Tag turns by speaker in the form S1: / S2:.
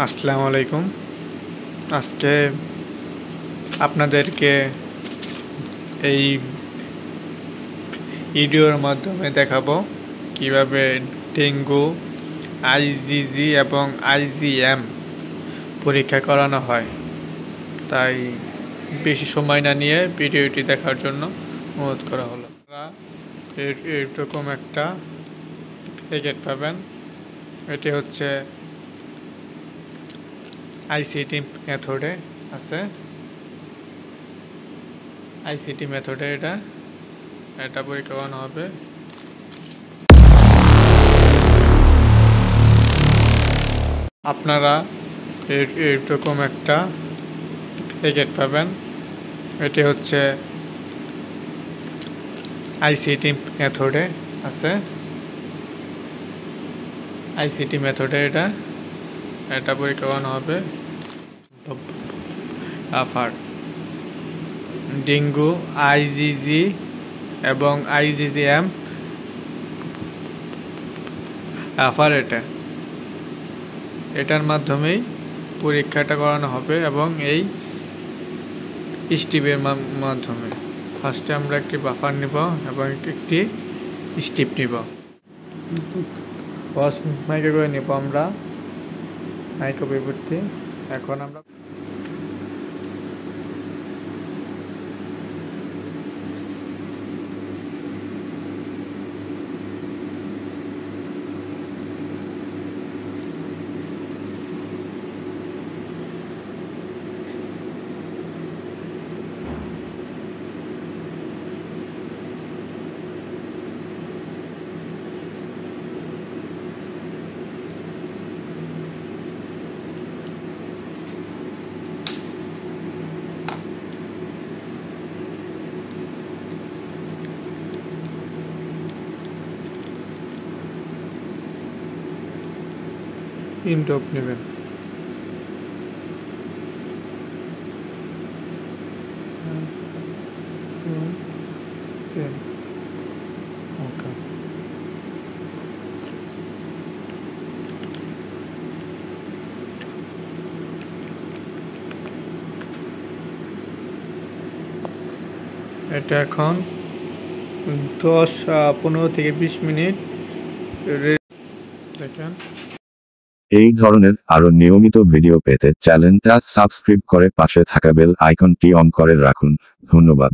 S1: আসসালামু আলাইকুম। আজকে আপনাদেরকে এই ভিডিওর মাধ্যমে দেখাবো কিভাবে ডেঙ্গু, আইজিজি এবং আইজিএম পরীক্ষা করানো হয়। তাই বেশি সময় না নিয়ে ভিডিওটি দেখার জন্য অনুরোধ করা হলো। এরকম একটা প্যাকেট পাবেন। এটি হচ্ছে আইসিটি মেথডে আছে। আইসিটি মেথডে এটা পরীক্ষা করানো হবে। আপনারা এরকম একটা প্যাকেট পাবেন। এটি হচ্ছে আইসিটি মেথডে আছে। আইসিটি মেথডে এটা পরীক্ষা করানো হবে। আফার ডেঙ্গু, আইজিজি এবং আইজিজিএম আফার এটার মাধ্যমেই পরীক্ষাটা করানো হবে এবং এই স্টিপের মাধ্যমে ফার্স্টে আমরা একটি বাফার নিব এবং একটি স্টিপ নিব। ফার্স্ট মাইক্রো করে নিব আমরা মাইক্রো বিভূতি। এখন আমরা ইনডপ নেবেন। ওকে, এটা এখন 15 থেকে 20 মিনিট দেখেন।
S2: এই ধরনের আরো নিয়মিত ভিডিও পেতে চ্যানেলটা সাবস্ক্রাইব করে পাশে থাকা বেল আইকনটি অন করে রাখুন। ধন্যবাদ।